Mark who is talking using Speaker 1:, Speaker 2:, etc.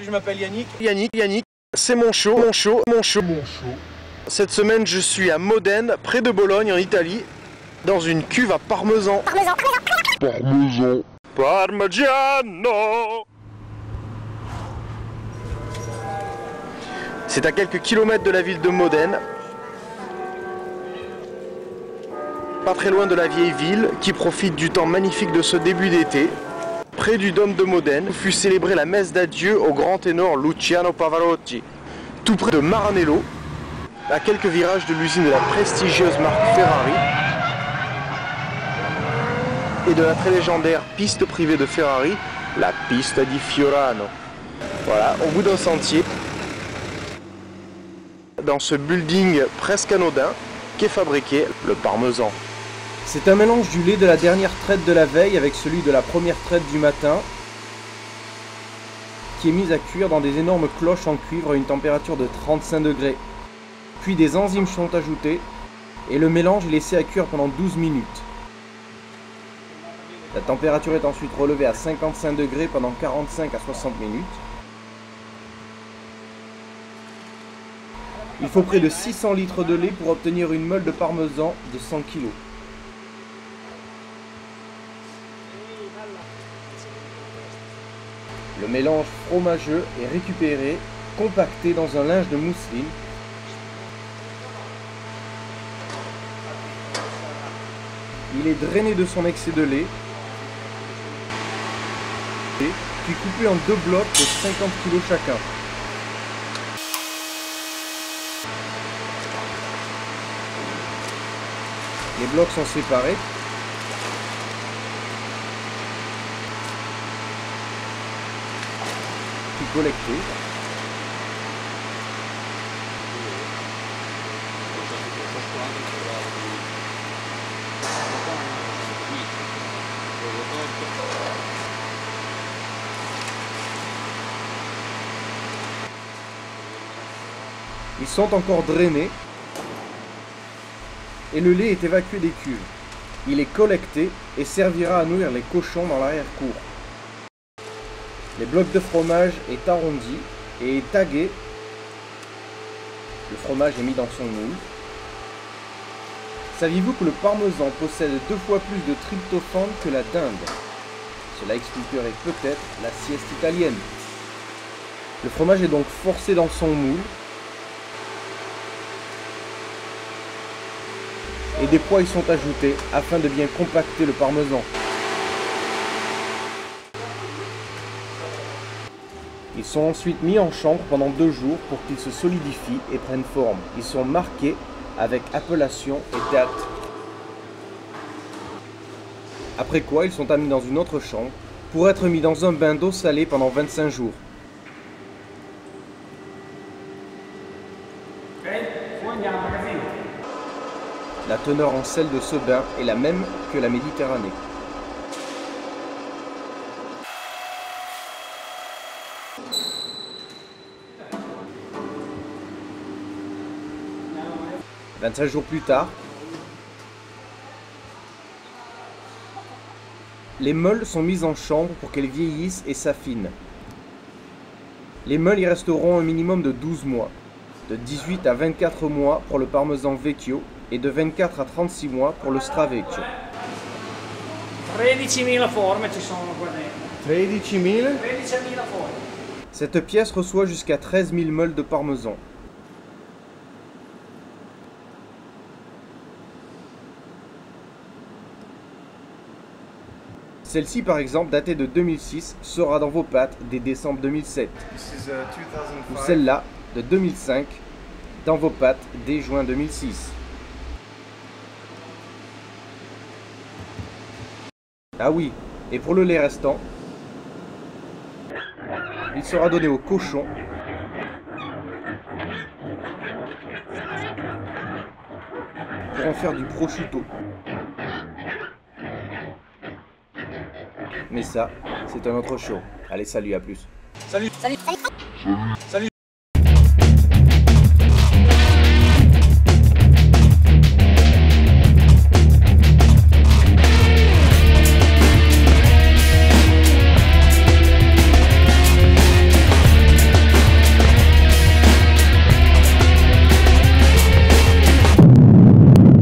Speaker 1: je m'appelle Yannick.
Speaker 2: Yannick, c'est mon show. Cette semaine, je suis à Modène, près de Bologne, en Italie, dans une cuve à parmesan. Parmigiano. C'est à quelques kilomètres de la ville de Modène, pas très loin de la vieille ville, qui profite du temps magnifique de ce début d'été. Près du dôme de Modène fut célébrée la messe d'adieu au grand ténor Luciano Pavarotti. Tout près de Maranello, à quelques virages de l'usine de la prestigieuse marque Ferrari et de la très légendaire piste privée de Ferrari, la Pista di Fiorano. Voilà, au bout d'un sentier, dans ce building presque anodin, qu'est fabriqué le parmesan.
Speaker 1: C'est un mélange du lait de la dernière traite de la veille avec celui de la première traite du matin, qui est mis à cuire dans des énormes cloches en cuivre à une température de 35 degrés. Puis des enzymes sont ajoutées et le mélange est laissé à cuire pendant 12 minutes. La température est ensuite relevée à 55 degrés pendant 45 à 60 minutes. Il faut près de 600 litres de lait pour obtenir une meule de parmesan de 100 kg. Le mélange fromageux est récupéré, compacté dans un linge de mousseline. Il est drainé de son excès de lait, puis coupé en deux blocs de 50 kg chacun. Les blocs sont séparés. Puis collectés. Ils sont encore drainés et le lait est évacué des cuves. Il est collecté et servira à nourrir les cochons dans l'arrière-cour. Les blocs de fromage est arrondi et est tagué. Le fromage est mis dans son moule. Saviez-vous que le parmesan possède 2 fois plus de tryptophane que la dinde? Cela expliquerait peut-être la sieste italienne. Le fromage est donc forcé dans son moule. Et des poids y sont ajoutés afin de bien compacter le parmesan. Ils sont ensuite mis en chambre pendant 2 jours pour qu'ils se solidifient et prennent forme. Ils sont marqués avec appellation et date. Après quoi, ils sont amenés dans une autre chambre pour être mis dans un bain d'eau salée pendant 25 jours. La teneur en sel de ce bain est la même que la Méditerranée. « 25 jours plus tard, les meules sont mises en chambre pour qu'elles vieillissent et s'affinent. Les meules y resteront un minimum de 12 mois, de 18 à 24 mois pour le parmesan vecchio et de 24 à 36 mois pour le stravecchio.
Speaker 3: 13.000 forme ci sono qua dentro.
Speaker 2: 13.000
Speaker 3: 13.000 forme.
Speaker 1: Cette pièce reçoit jusqu'à 13 000 meules de parmesan. Celle-ci, par exemple, datée de 2006, sera dans vos pâtes dès décembre 2007. Ou celle-là, de 2005, dans vos pâtes dès juin 2006. Ah oui, et pour le lait restant, il sera donné aux cochons pour en faire du prosciutto. Mais ça, c'est un autre show. Allez, salut, à plus. Salut.
Speaker 3: Salut.
Speaker 1: Salut.